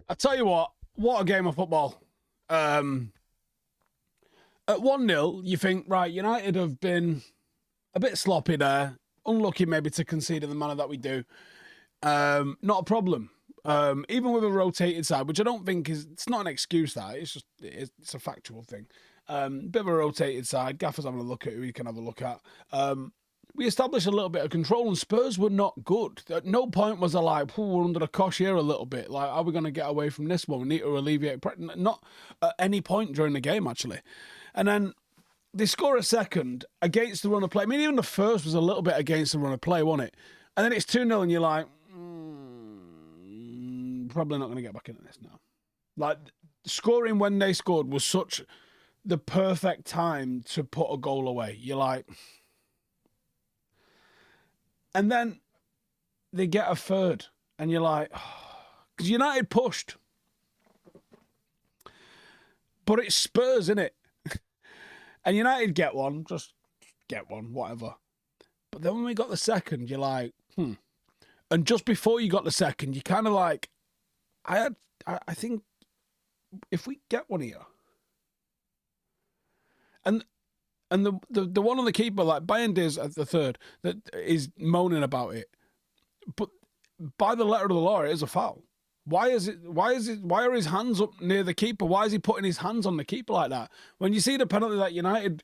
I tell you what a game of football. At 1-0, you think, right, United have been a bit sloppy there. Unlucky maybe to concede in the manner that we do. Not a problem. Even with a rotated side, which I don't think it's not an excuse, that. It's a factual thing. Bit of a rotated side. Gaffer's having a look at who he can have a look at. We established a little bit of control, and Spurs were not good. At no point was I like, we're under the cosh here a little bit. Like, are we going to get away from this one? We need to alleviate. Not at any point during the game, actually. And then they score a second against the run of play. I mean, even the first was a little bit against the run of play, wasn't it? And then it's 2-0, and you're like, probably not going to get back into this now. Like, scoring when they scored was such the perfect time to put a goal away. You're like... And then they get a third, and you're like, because United pushed. But it's Spurs, innit? And United get one, just get one, whatever. But then when we got the second, you're like, And just before you got the second, you kind of like, I think if we get one here, and the one on the keeper, like Bayern at the third, that is moaning about it. But by the letter of the law, it is a foul. Why are his hands up near the keeper? Why is he putting his hands on the keeper like that? When you see the penalty that United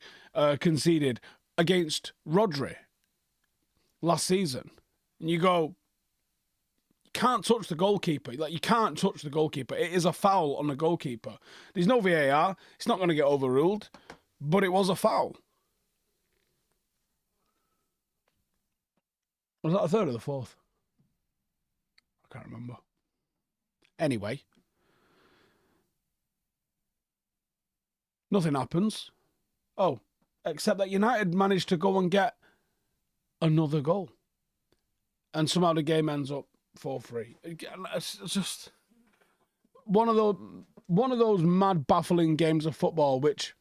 conceded against Rodri last season, and you go, you can't touch the goalkeeper. Like, you can't touch the goalkeeper. It is a foul on the goalkeeper. There's no VAR. It's not going to get overruled. But it was a foul. Was that the third or the fourth? I can't remember. Anyway. Nothing happens. Oh, except that United managed to go and get another goal. And somehow the game ends up 4-3. It's just one of those mad, baffling games of football, which...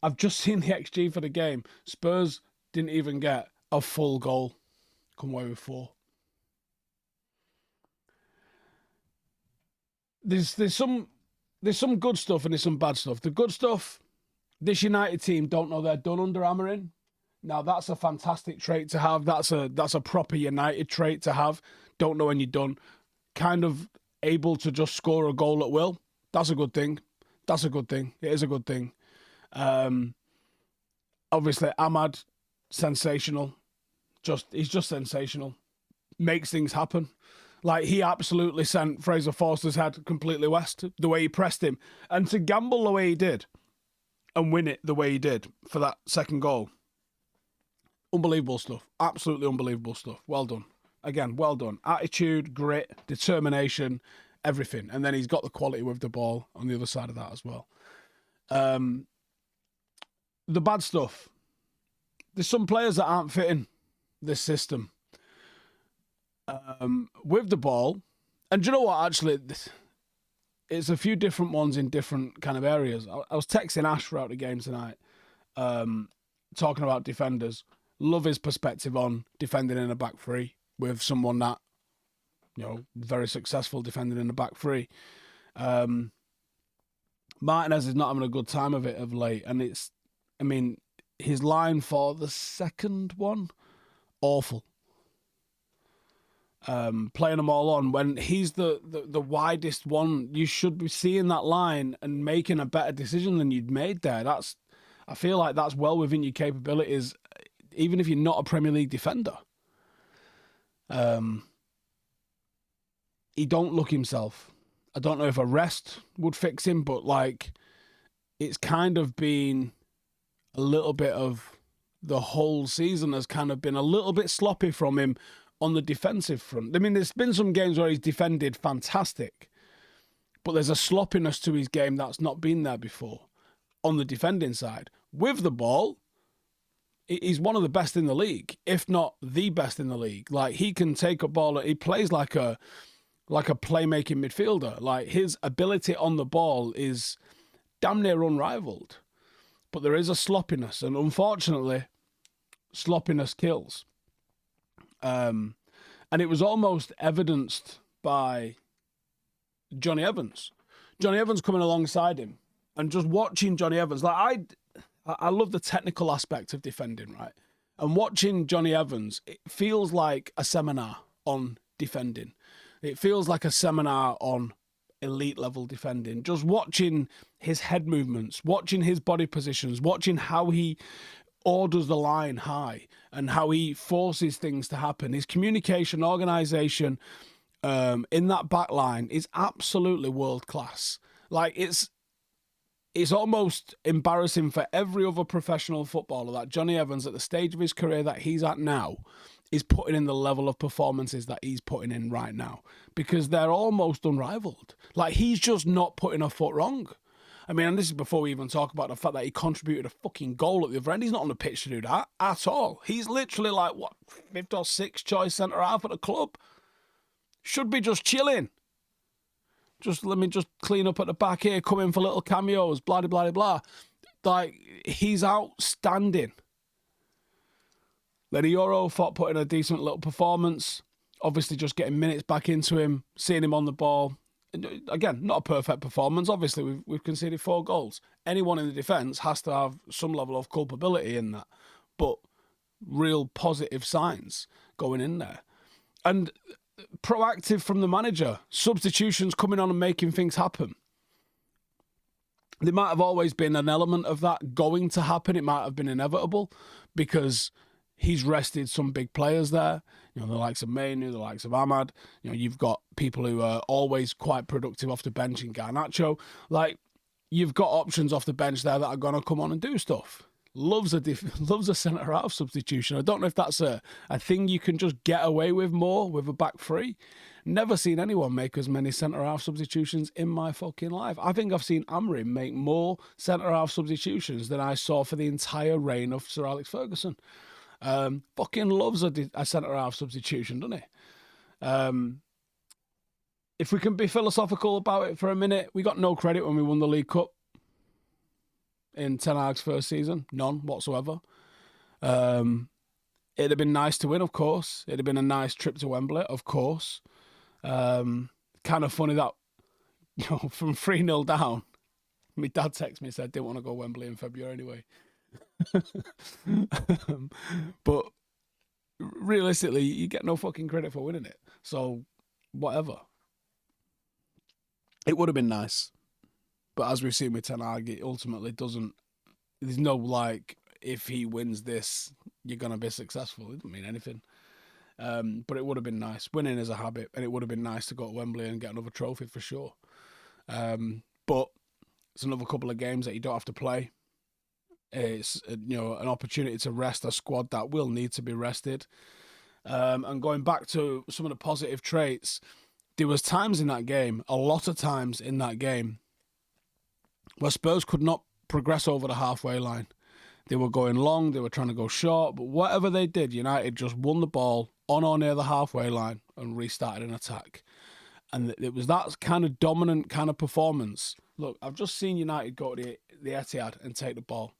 I've just seen the XG for the game. Spurs didn't even get a full goal. Come away with 4. There's some good stuff and there's some bad stuff. The good stuff, this United team don't know they're done under Amorim. Now that's a fantastic trait to have. That's a proper United trait to have. Don't know when you're done. Kind of able to just score a goal at will. That's a good thing. That's a good thing. It is a good thing. Obviously Ahmad, sensational. He's just sensational. Makes things happen. Like, he absolutely sent Fraser Forster's head completely west, the way he pressed him. And to gamble the way he did and win it the way he did for that second goal. Unbelievable stuff. Absolutely unbelievable stuff. Well done. Again, well done. Attitude, grit, determination, everything. And then he's got the quality with the ball on the other side of that as well. The bad stuff. There's some players that aren't fitting this system. With the ball. And do you know what, actually? It's a few different ones in different kind of areas. I was texting Ash throughout the game tonight, talking about defenders. Love his perspective on defending in a back three with someone that, very successful defending in the back three. Martinez is not having a good time of it of late. And his line for the second one, awful. Playing them all on when he's the widest one. You should be seeing that line and making a better decision than you'd made there. I feel like that's well within your capabilities, even if you're not a Premier League defender. He don't look himself. I don't know if a rest would fix him, but it's kind of been a little bit of the whole season has kind of been a little bit sloppy from him on the defensive front. I mean, there's been some games where he's defended fantastic, but there's a sloppiness to his game that's not been there before on the defending side. With the ball, he's one of the best in the league, if not the best in the league. Like, he can take a ball, he plays like a playmaking midfielder. Like, his ability on the ball is damn near unrivaled. But there is a sloppiness, and unfortunately, sloppiness kills. And it was almost evidenced by Johnny Evans. Johnny Evans coming alongside him and just watching Johnny Evans. Like I love the technical aspect of defending, right? And watching Johnny Evans, it feels like a seminar on defending. It feels like a seminar on elite level defending. Just watching his head movements, watching his body positions, watching how he orders the line high and how he forces things to happen. His communication, organisation in that back line is absolutely world class. Like it's almost embarrassing for every other professional footballer that Johnny Evans, at the stage of his career that he's at now, is putting in the level of performances that he's putting in right now, because they're almost unrivaled. Like, he's just not putting a foot wrong. I mean, and this is before we even talk about the fact that he contributed a fucking goal at the other end. He's not on the pitch to do that at all. He's literally like, what, 5th or 6th choice centre-half at the club? Should be just chilling. Let me just clean up at the back here, come in for little cameos, blah, blah, blah, blah. Like, he's outstanding. Then Euro thought put in a decent little performance. Obviously just getting minutes back into him, seeing him on the ball. Again, not a perfect performance. Obviously, we've conceded 4 goals. Anyone in the defence has to have some level of culpability in that. But real positive signs going in there. And proactive from the manager. Substitutions coming on and making things happen. There might have always been an element of that going to happen. It might have been inevitable because he's rested some big players there. You know, the likes of Mainu, the likes of Ahmad. You know, you've got people who are always quite productive off the bench in Garnacho. Like, you've got options off the bench there that are going to come on and do stuff. Loves a centre-half substitution. I don't know if that's a thing you can just get away with more with a back three. Never seen anyone make as many centre-half substitutions in my fucking life. I think I've seen Amorim make more centre-half substitutions than I saw for the entire reign of Sir Alex Ferguson. Fucking loves a centre-half substitution, doesn't he? If we can be philosophical about it for a minute, we got no credit when we won the League Cup in Ten Hag's first season. None whatsoever. It'd have been nice to win, of course. It'd have been a nice trip to Wembley, of course. Kind of funny that, you know, from 3-0 down, my dad texted me and said I didn't want to go Wembley in February anyway. But realistically, you get no fucking credit for winning it. So, whatever. It would have been nice. But as we've seen with Ten Hag, it ultimately doesn't. There's no, like, if he wins this, you're going to be successful. It doesn't mean anything. But it would have been nice. Winning is a habit, and it would have been nice to go to Wembley and get another trophy for sure. But it's another couple of games that you don't have to play. It's, you know, an opportunity to rest a squad that will need to be rested. And going back to some of the positive traits, there was times in that game, a lot of times in that game, where Spurs could not progress over the halfway line. They were going long, they were trying to go short, but whatever they did, United just won the ball on or near the halfway line and restarted an attack. And it was that kind of dominant kind of performance. Look, I've just seen United go to the Etihad and take the ball.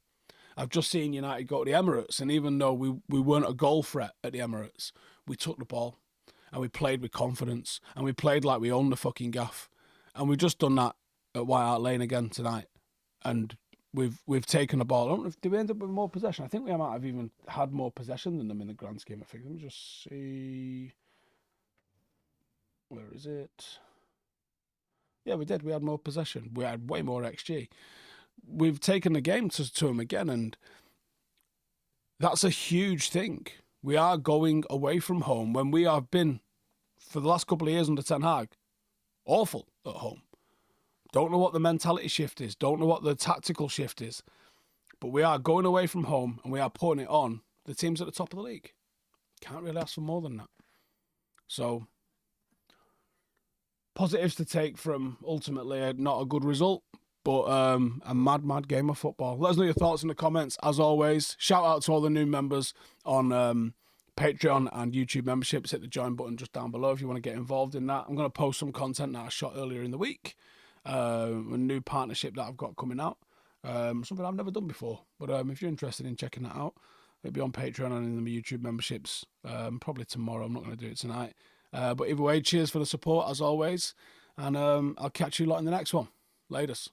I've just seen United go to the Emirates, and even though we weren't a goal threat at the Emirates, we took the ball and we played with confidence and we played like we owned the fucking gaff. And we've just done that at White Hart Lane again tonight. And we've taken the ball. I don't know if did we end up with more possession. I think we might have even had more possession than them in the grand scheme of things. Let me just see. Where is it? Yeah, we did. We had more possession. We had way more XG. We've taken the game to them again, and that's a huge thing. We are going away from home when we have been, for the last couple of years under Ten Hag, awful at home. Don't know what the mentality shift is. Don't know what the tactical shift is. But we are going away from home and we are putting it on the teams at the top of the league. Can't really ask for more than that. So, positives to take from ultimately not a good result, but a mad game of football. Let us know your thoughts in the comments. As always, shout out to all the new members on Patreon and YouTube memberships. Hit the join button just down below if you want to get involved in that. I'm going to post some content that I shot earlier in the week. A new partnership that I've got coming out. Something I've never done before. But if you're interested in checking that out, it'll be on Patreon and in the YouTube memberships. Probably tomorrow. I'm not going to do it tonight. But either way, cheers for the support as always. And I'll catch you lot in the next one. Latest.